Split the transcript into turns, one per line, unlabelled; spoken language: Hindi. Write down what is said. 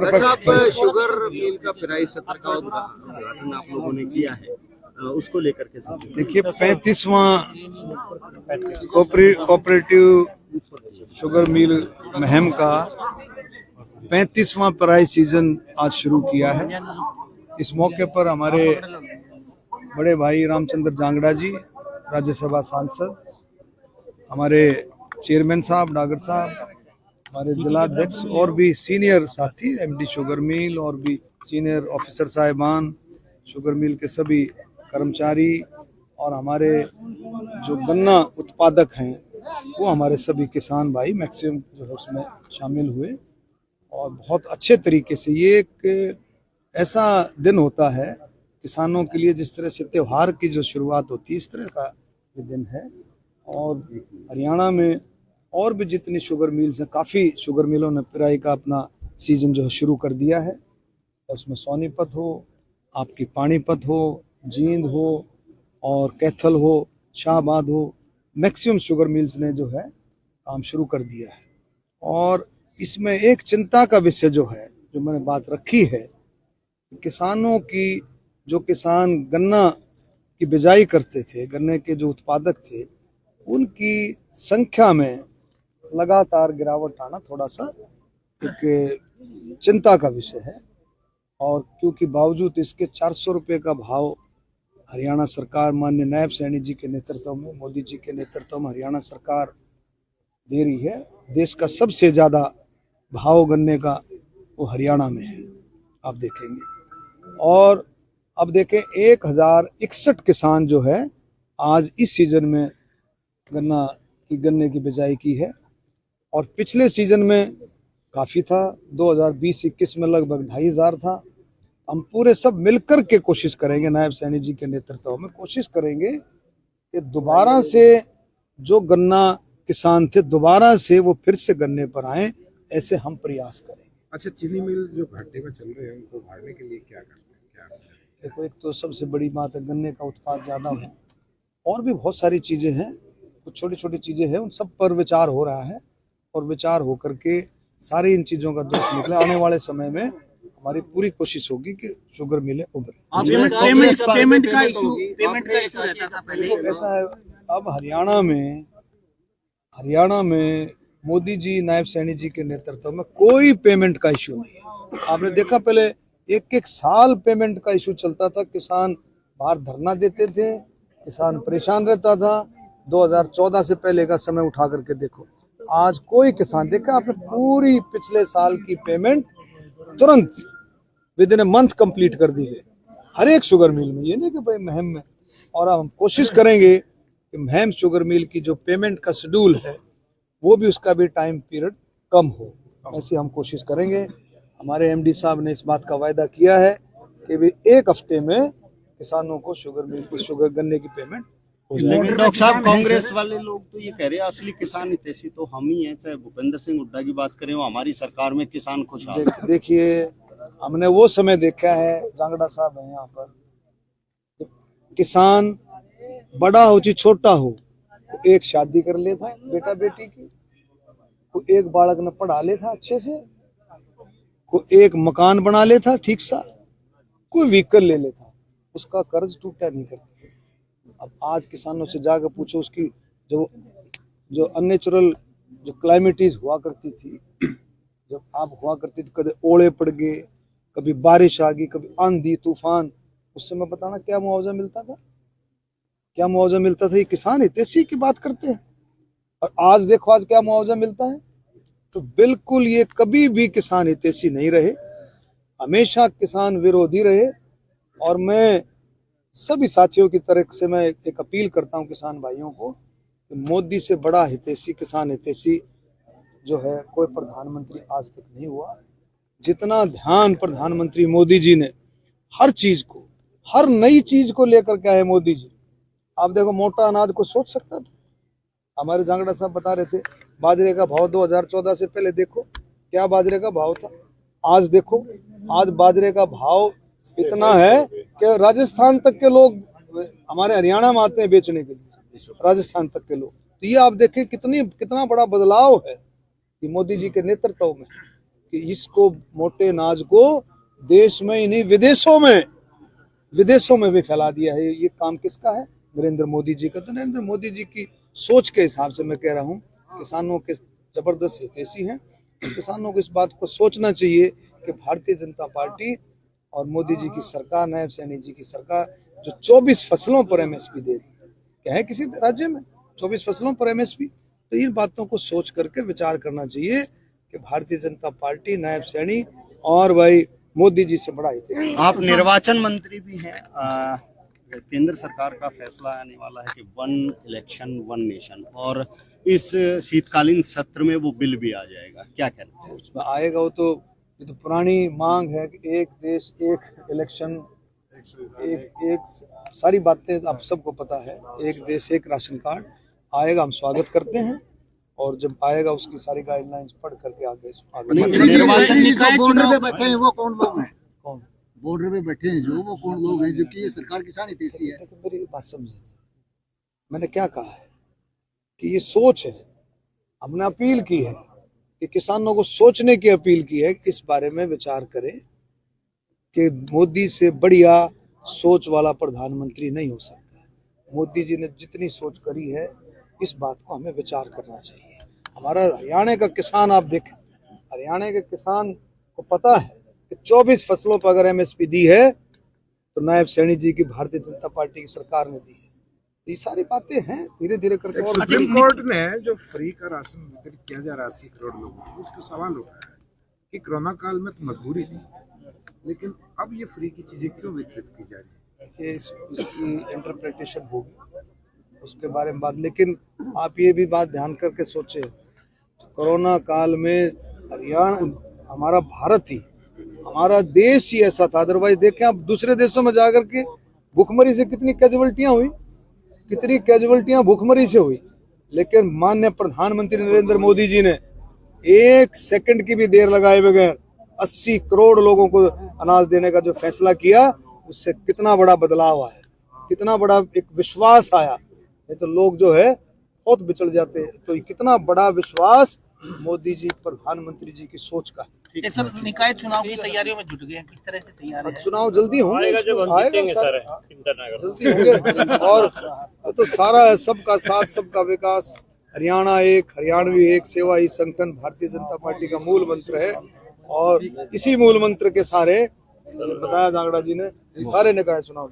अच्छा, आप शुगर मिल का पिराई सत्र का उद्घाटन आप लोगों ने किया है, उसको लेकर के
देखिए 35वां कोऑपरेटिव शुगर मिल मुहिम का 35वां पिराई सीजन आज शुरू किया है। इस मौके पर हमारे बड़े भाई रामचंद्र जांगड़ा जी, राज्यसभा सांसद, हमारे चेयरमैन साहब डागर साहब, हमारे जिलाध्यक्ष और भी सीनियर साथी एमडी शुगर मिल और भी सीनियर ऑफिसर साहिबान, शुगर मिल के सभी कर्मचारी और हमारे जो गन्ना उत्पादक हैं वो हमारे सभी किसान भाई मैक्सिमम जो है उसमें शामिल हुए। और बहुत अच्छे तरीके से ये एक ऐसा दिन होता है किसानों के लिए, जिस तरह से त्यौहार की जो शुरुआत होती है इस तरह का ये दिन है। और हरियाणा में और भी जितनी शुगर मिल्स हैं, काफ़ी शुगर मिलों ने पिराई का अपना सीजन जो है शुरू कर दिया है। उसमें सोनीपत हो, आपकी पानीपत हो, जींद हो और कैथल हो, शाहबाद हो, मैक्सिमम शुगर मिल्स ने जो है काम शुरू कर दिया है। और इसमें एक चिंता का विषय जो है, जो मैंने बात रखी है, किसानों की, जो किसान गन्ना की बिजाई करते थे, गन्ने के जो उत्पादक थे, उनकी संख्या में लगातार गिरावट आना थोड़ा सा एक चिंता का विषय है। और क्योंकि बावजूद इसके 400 रुपये का भाव हरियाणा सरकार माननीय नायब सैनी जी के नेतृत्व में, मोदी जी के नेतृत्व में हरियाणा सरकार दे रही है। देश का सबसे ज़्यादा भाव गन्ने का वो हरियाणा में है, आप देखेंगे। और अब देखें 1061 किसान जो है आज इस सीजन में गन्ने की बिजाई की है। और पिछले सीजन में काफ़ी था, 2020-21 में लगभग 2500 था। हम पूरे सब मिलकर के कोशिश करेंगे, नायब सैनी जी के नेतृत्व में कोशिश करेंगे कि दोबारा से जो गन्ना किसान थे दोबारा से वो फिर से गन्ने पर आए, ऐसे हम प्रयास करेंगे।
अच्छा, चीनी मिल जो घाटे में चल रहे हैं उनको उभारने के लिए क्या करते हैं?
देखो, एक तो सबसे बड़ी बात है गन्ने का उत्पाद ज़्यादा हो, और भी बहुत सारी चीज़ें हैं, कुछ छोटी छोटी चीज़ें हैं, उन सब पर विचार हो रहा है। और विचार होकर के सारी इन चीज़ों का दोष निकले। आने वाले समय में हमारी पूरी कोशिश होगी कि शुगर मिलें उभरें।
पेमेंट का इशू रहता था पहले।
ऐसा है, अब हरियाणा में मोदी जी, नायब सैनी जी के नेतृत्व में कोई पेमेंट का इशू नहीं है। आपने देखा पहले एक साल पेमेंट का इशू चलता था, किसान बाहर धरना देते थे, किसान परेशान रहता था। 2014 से पहले का समय उठा करके देखो, आज कोई किसान, देखा आपने, पूरी पिछले साल की पेमेंट तुरंत with in a month complete कर दी गई हर एक शुगर मिल में। ये नहीं कि भाई मुहिम में। और अब हम कोशिश करेंगे कि मुहिम शुगर मिल की जो पेमेंट का शेड्यूल है वो भी, उसका भी टाइम पीरियड कम हो, ऐसी हम कोशिश करेंगे। हमारे एमडी साहब ने इस बात का वायदा किया है कि भी 1 हफ्ते में किसानों को शुगर मिल की शुगर गन्ने की पेमेंट।
डॉक्टर साहब, कांग्रेस वाले लोग तो ये कह रहे हैं असली किसान हितैषी तो हम ही हैं। चाहे भूपेंद्र सिंह हुड्डा की बात करें, वो हमारी सरकार में किसान खुशहाल।
देखिए, हमने वो समय देखा है, जांगड़ा साहब है यहाँ पर, किसान बड़ा हो चाहे छोटा हो, एक शादी कर लेता बेटा बेटी की, कोई एक बालक ने पढ़ा लेता अच्छे से, कोई एक मकान बना लेता ठीक सा, कोई व्हीकल ले लेता, उसका कर्ज टूटा नहीं करता। अब आज किसानों से जाकर पूछो, उसकी जो अननेचुरल जो क्लाइमेटीज हुआ करती थी, जब आप हुआ करती थी, कभी ओले पड़ गए, कभी बारिश आ गई, कभी आंधी तूफान, उस समय बताना क्या मुआवजा मिलता था, क्या मुआवजा मिलता था। ये किसान हितैषी की बात करते हैं, और आज देखो आज क्या मुआवजा मिलता है। तो बिल्कुल ये कभी भी किसान हितैषी नहीं रहे, हमेशा किसान विरोधी रहे। और मैं सभी साथियों की तरफ से मैं एक अपील करता हूं किसान भाइयों को कि मोदी से बड़ा हितैषी, किसान हितैषी जो है, कोई प्रधानमंत्री आज तक नहीं हुआ। जितना ध्यान प्रधानमंत्री मोदी जी ने हर चीज को, हर नई चीज को लेकर के आए मोदी जी। आप देखो मोटा अनाज को सोच सकता था? हमारे जांगड़ा साहब बता रहे थे बाजरे का भाव 2014 से पहले देखो क्या बाजरे का भाव था, आज देखो, आज बाजरे का भाव इतना है कि राजस्थान तक के लोग हमारे हरियाणा में आते हैं बेचने के लिए, राजस्थान तक के लोग। तो ये आप देखें कितना बड़ा बदलाव है कि मोदी जी के नेतृत्व में, कि इसको मोटे अनाज को देश में ही नहीं विदेशों में भी फैला दिया है। ये काम किसका है? नरेंद्र मोदी जी का। तो नरेंद्र मोदी जी की सोच के हिसाब से मैं कह रहा हूँ, किसानों के जबरदस्त हितैषी हैं। किसानों को इस बात को सोचना चाहिए कि भारतीय जनता पार्टी और मोदी जी की सरकार, नायब सैनी जी की सरकार जो 24 फसलों पर एमएसपी दे रही है, क्या है किसी राज्य में 24 फसलों पर एमएसपी? तो इन बातों को सोच करके विचार करना चाहिए कि भारतीय जनता पार्टी, नायब सैनी और भाई मोदी जी से बड़ा हित है।
आप निर्वाचन मंत्री भी हैं। केंद्र सरकार का फैसला आने वाला है कि 1 इलेक्शन 1 नेशन, और इस शीतकालीन सत्र में वो बिल भी आ जाएगा, क्या कहना है?
उसमें आएगा वो तो, ये तो पुरानी मांग है कि एक देश एक इलेक्शन, एक सारी बातें आप सबको पता है। एक देश एक राशन कार्ड आएगा, हम स्वागत करते हैं, और जब आएगा उसकी सारी गाइडलाइंस पढ़ करके आगे
निर्वाचन निकाय
बॉर्डर पे बैठे हैं वो कौन लोग हैं?
कौन
बॉर्डर पे बैठे हैं जो, वो कौन लोग हैं? जबकि ये सरकार किसान हितैषी है।
देखो मेरी बात समझिए, मैंने क्या कहा है कि ये सोच है। हमने अपील की है कि किसानों को सोचने की अपील की है, इस बारे में विचार करें कि मोदी से बढ़िया सोच वाला प्रधानमंत्री नहीं हो सकता। मोदी जी ने जितनी सोच करी है, इस बात को हमें विचार करना चाहिए। हमारा हरियाणा का किसान आप देखें, हरियाणा के किसान को पता है कि 24 फसलों पर अगर एमएसपी दी है तो नायब सैनी जी की भारतीय जनता पार्टी की सरकार ने दी है। ये सारी बातें हैं, धीरे धीरे करके।
सुप्रीम कोर्ट ने जो फ्री का राशन वितरित किया जा रहा है 80 करोड़ लोगों को, उस पर सवाल उठाया है कि कोरोना काल में तो मजबूरी थी, लेकिन अब ये फ्री की चीजें क्यों वितरित की जा रही है?
इसकी इंटरप्रिटेशन होगी, उसके बारे में बात। लेकिन आप ये भी बात ध्यान करके सोचें, कोरोना काल में हरियाणा, हमारा भारत ही, हमारा देश ही ऐसा था। अदरवाइज देखें आप दूसरे देशों में जाकर के भूखमरी से कितनी कैजुअल्टियां हुई, कितनी कैजुअल्टियां भूखमरी से हुई, लेकिन माननीय प्रधानमंत्री नरेंद्र मोदी जी ने 1 सेकंड की भी देर लगाए बगैर 80 करोड़ लोगों को अनाज देने का जो फैसला किया, उससे कितना बड़ा बदलाव आया, कितना बड़ा एक विश्वास आया। नहीं तो लोग जो है बहुत बिछड़ जाते हैं। तो कितना बड़ा विश्वास मोदी जी, प्रधानमंत्री जी की सोच का है।
सर, निकाय चुनाव की तैयारियों में जुट गए हैं, किस तरह से तैयार है?
चुनाव जल्दी होंगे, जल्दी होंगे। और तो सारा है, सबका साथ सबका विकास, हरियाणा एक, हरियाणवी एक, सेवा ही संगठन भारतीय जनता पार्टी का मूल मंत्र है। और इसी मूल मंत्र के सारे बताया जांगड़ा जी ने, सारे निकाय चुनाव